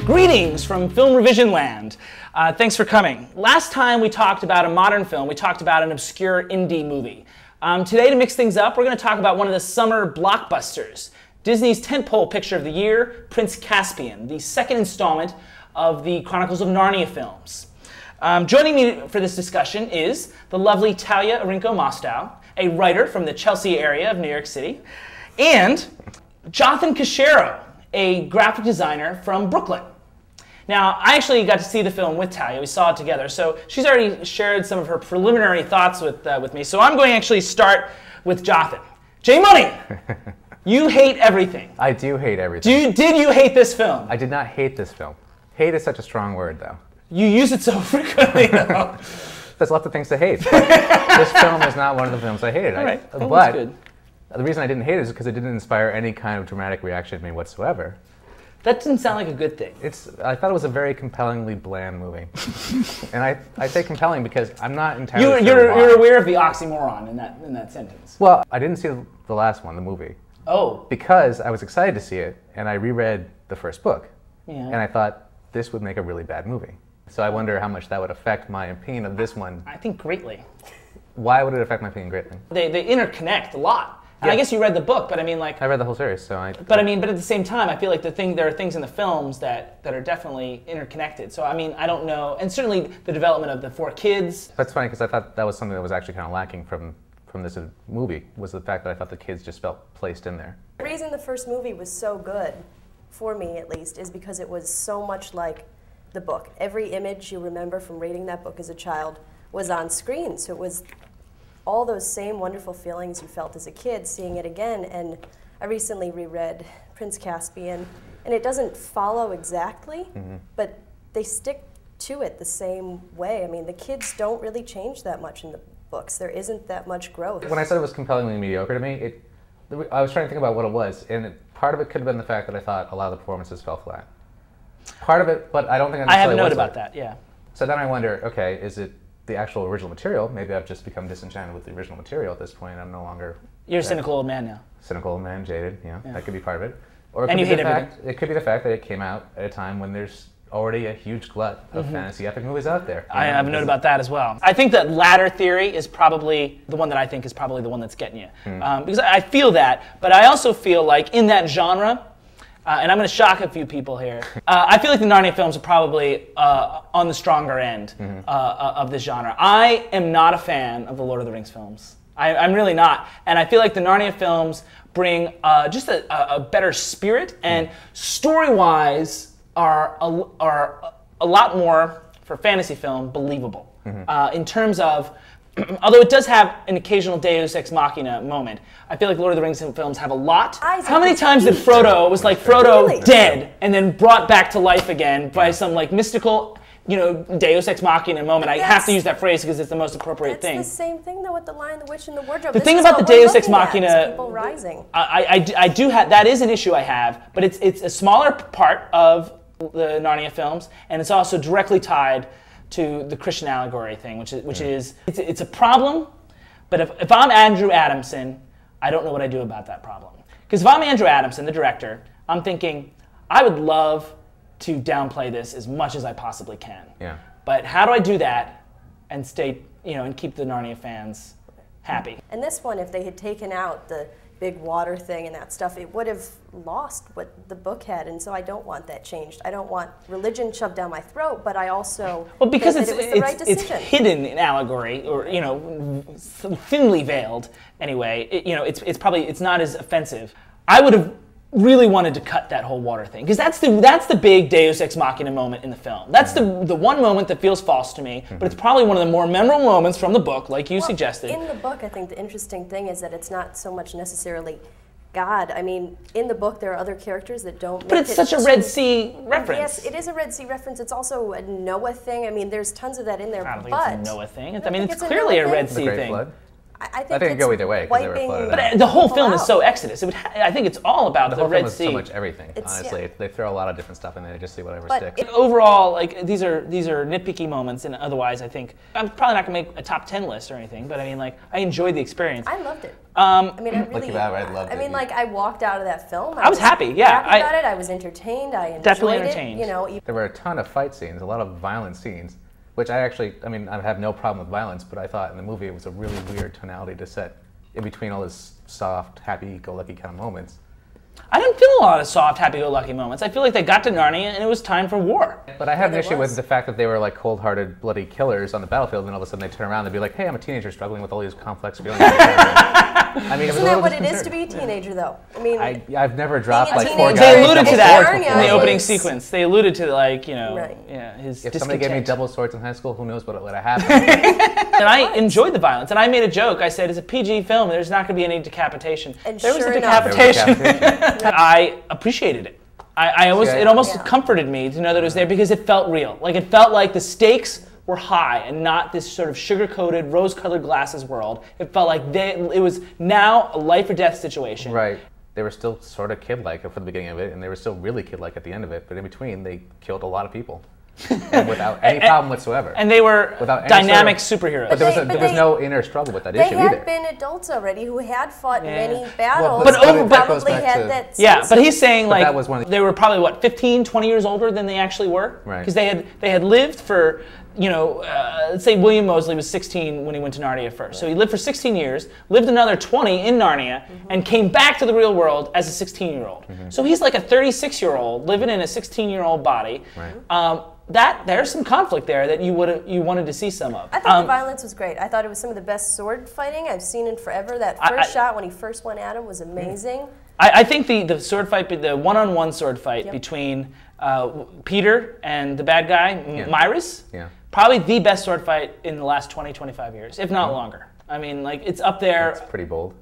Greetings from Film Revision Land. Thanks for coming. Last time we talked about a modern film, we talked about an obscure indie movie. Today, to mix things up, we're going to talk about one of the summer blockbusters, Disney's tentpole picture of the year, Prince Caspian, the second installment of the Chronicles of Narnia films. Joining me for this discussion is the lovely Thalia Aurinko Mostow, a writer from the Chelsea area of New York City, and Jothan Cashero, a graphic designer from Brooklyn. Now, I actually got to see the film with Thalia. We saw it together. So she's already shared some of her preliminary thoughts with me. So I'm going to actually start with Jothan. J-Money, you hate everything. I do hate everything. Did you hate this film? I did not hate this film. Hate is such a strong word, though. You use it so frequently, though. There's lots of things to hate. This film is not one of the films I hated. All right. But that's good. The reason I didn't hate it is because it didn't inspire any kind of dramatic reaction in me whatsoever. That doesn't sound like a good thing. I thought it was a very compellingly bland movie. And I say compelling because I'm not entirely sure why. You're aware of the oxymoron in that sentence. Well, I didn't see the last one, the movie. Oh. Because I was excited to see it, and I reread the first book. Yeah. And I thought this would make a really bad movie. So I wonder how much that would affect my opinion of this one. I think greatly. Why would it affect my opinion greatly? They interconnect a lot. And I guess you read the book, but I mean, like... I read the whole series, so But at the same time, I feel like there are things in the films that are definitely interconnected. So I mean, I don't know, and certainly the development of the four kids. That's funny, because I thought that was something that was actually kind of lacking from this movie, was the fact that I thought the kids just felt placed in there. The reason the first movie was so good, for me at least, is because it was so much like the book. Every image you remember from reading that book as a child was on screen, so it was all those same wonderful feelings you felt as a kid seeing it again. And I recently reread Prince Caspian, and it doesn't follow exactly, but they stick to it the same way. I mean, the kids don't really change that much in the books. There isn't that much growth. When I said it was compellingly mediocre to me, I was trying to think about what it was, and part of it could have been the fact that I thought a lot of the performances fell flat. Part of it, but I don't think I have a note about that, yeah. So then I wonder, okay, is it the actual original material? Maybe I've just become disenchanted with the original material at this point. I'm no longer... You're a cynical old man now. Cynical old man, jaded, yeah. That could be part of it. Or it and could you be hate the everything. fact, it could be the fact that it came out at a time when there's already a huge glut of fantasy epic movies out there. I have a note about that as well. I think that latter theory is probably the one that I think is probably the one that's getting you. Because I feel that, but I also feel like in that genre, and I'm going to shock a few people here. I feel like the Narnia films are probably on the stronger end of this genre. I am not a fan of the Lord of the Rings films. I'm really not. And I feel like the Narnia films bring just a better spirit, and story-wise are a lot more, for fantasy film, believable. In terms of, although it does have an occasional Deus Ex Machina moment, I feel like Lord of the Rings films have a lot. How many times did Frodo, was like Frodo dead and then brought back to life again by some like mystical, Deus Ex Machina moment? I have to use that phrase because it's the most appropriate thing. It's the same thing though with The Lion, the Witch, and the Wardrobe. The thing about the Deus Ex Machina, people rising. I do have, that is an issue I have, but it's a smaller part of the Narnia films, and it's also directly tied to the Christian allegory thing, which is it's a problem, but if I'm Andrew Adamson, I don't know what I do about that problem. Because if I'm Andrew Adamson, the director, I'm thinking, I would love to downplay this as much as I possibly can. Yeah. But how do I do that and stay, and keep the Narnia fans happy? And this one, if they had taken out the big water thing and that stuff, it would have lost what the book had, and so I don't want that changed. I don't want religion shoved down my throat, but I also because think that it was the right decision. It's hidden in allegory, or thinly veiled anyway. It's not as offensive. I would have really wanted to cut that whole water thing, because that's the big Deus Ex Machina moment in the film. That's the one moment that feels false to me, but it's probably one of the more memorable moments from the book, like you suggested. In the book, I think the interesting thing is that it's not so much necessarily God. I mean, in the book, there are other characters that don't make it. But it's such a Red Sea reference. Yes, it is a Red Sea reference. It's also a Noah thing. I mean, there's tons of that in there. I don't think it's a Noah thing. It's a clearly Noah a Red thing. Sea The Great thing. Flood? I think it could go either way, because they were flooded out. But the whole film is so Exodus. I think it's all about the Red Sea. The whole film is so much everything, honestly. They throw a lot of different stuff in there to just see whatever sticks. Overall, like these are nitpicky moments, and otherwise I think I'm probably not going to make a top 10 list or anything, but I mean, like, I enjoyed the experience. I loved it. I mean, I really, Looking back, I loved I it. mean, like, I walked out of that film. I was happy, yeah. Happy about it. I was entertained. I enjoyed definitely it. entertained. You know, There were a ton of fight scenes, a lot of violent scenes, which I have no problem with violence, but I thought in the movie it was a really weird tonality to set in between all this soft, happy-go-lucky kind of moments. I didn't feel a lot of soft, happy-go-lucky moments. I feel like they got to Narnia and it was time for war. But I have an there issue was. with the fact that they were like cold-hearted, bloody killers on the battlefield, and all of a sudden they turn around and be like, "Hey, I'm a teenager struggling with all these complex feelings." I mean, isn't that what it is to be a teenager, though? I mean, I've never dropped Being a like four teenager guys. They alluded to in that Narnia in the opening was- sequence. They alluded to, like, you know, Right. yeah, his If somebody gave me discontent. double swords in high school, who knows what would have happened? And I enjoyed the violence. And I made a joke. I said, it's a PG film. There's not going to be any decapitation. And there was sure a enough. decapitation. There was decapitation. I appreciated it. It almost Yeah. comforted me to know that it was there because it felt real. Like, it felt like the stakes were high and not this sort of sugar-coated, rose-colored glasses world. It felt like it was now a life or death situation. Right. They were still sort of kid-like for the beginning of it, and they were still really kid-like at the end of it. But in between, they killed a lot of people, and without any problem whatsoever. And they were Without any dynamic sort superheroes. But there was they- no inner struggle with that they issue had either. been adults already who had fought Yeah. many battles. but and that goes probably back had to- that. Yeah, sense but of- he's saying, like, that was one of the- they were probably, what, 15, 20 years older than they actually were? Right. Because they had lived for, you know, let's say William Moseley was 16 when he went to Narnia first. So he lived for 16 years, lived another 20 in Narnia, and came back to the real world as a 16-year-old. So he's like a 36-year-old living in a 16-year-old body. Right. There's some conflict there that you wanted to see some of. I thought the violence was great. I thought it was some of the best sword fighting I've seen in forever. That first shot when he first went at him was amazing. I think the sword fight, the one-on-one sword fight Yep. between Peter and the bad guy, Myris, Yeah. probably the best sword fight in the last 20, 25 years, if not longer. I mean, like, it's up there. It's pretty bold.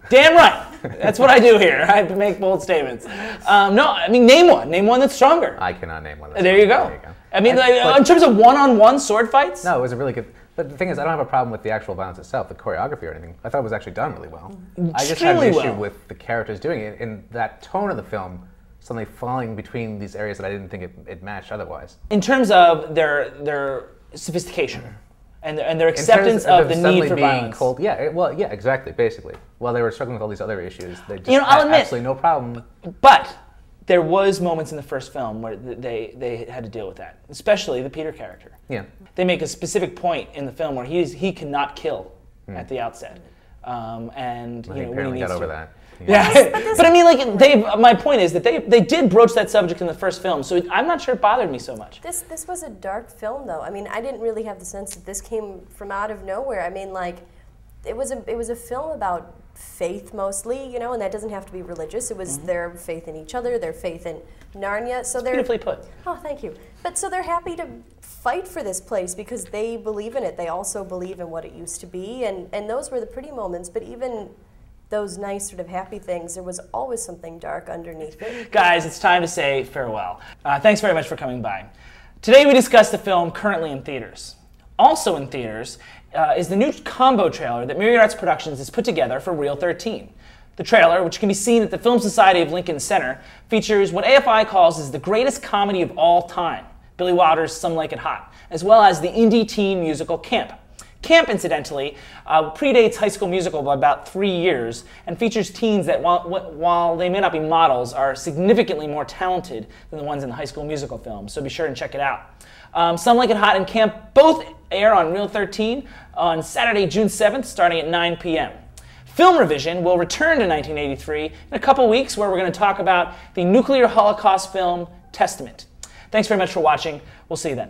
Damn right. That's what I do here. I make bold statements. No, I mean, name one that's stronger. I cannot name one. There you go. I mean, in terms of one-on-one sword fights, No, it was a really good. But the thing is, I don't have a problem with the actual violence itself, the choreography or anything. I thought it was actually done really well. I just had an Extremely issue well. with the characters doing it in that tone of the film, suddenly falling between these areas that I didn't think it matched otherwise. in terms of their sophistication and their acceptance In terms of the suddenly need for being violence. cold, yeah, exactly, basically. While they were struggling with all these other issues, they just You know, I'll had admit- absolutely no problem. But there was moments in the first film where they had to deal with that, especially the Peter character. Yeah. They make a specific point in the film where he cannot kill at the outset, and He you know when he apparently needs got over to. that. Yeah, but I mean, like my point is that they did broach that subject in the first film, so I'm not sure it bothered me so much. This was a dark film, though. I mean, I didn't really have the sense that this came from out of nowhere. I mean, like, it was a film about faith mostly, you know, and that doesn't have to be religious. It was their faith in each other, their faith in Narnia. So they're Beautifully put. Oh, thank you. But so they're happy to fight for this place because they believe in it. They also believe in what it used to be, and those were the pretty moments. But even those nice sort of happy things, there was always something dark underneath it. Guys, it's time to say farewell. Thanks very much for coming by. Today we discussed the film currently in theaters. Also in theaters is the new combo trailer that Myriad Arts Productions has put together for Reel 13. The trailer, which can be seen at the Film Society of Lincoln Center, features what AFI calls is the greatest comedy of all time, Billy Wilder's Some Like It Hot, as well as the indie teen musical Camp. Camp, incidentally, predates High School Musical by about 3 years and features teens that, while they may not be models, are significantly more talented than the ones in the High School Musical films, so be sure and check it out. Some Like It Hot and Camp both air on Reel 13 on Saturday, June 7th, starting at 9 p.m. Film ReVision will return to 1983 in a couple weeks, where we're going to talk about the nuclear Holocaust film Testament. Thanks very much for watching. We'll see you then.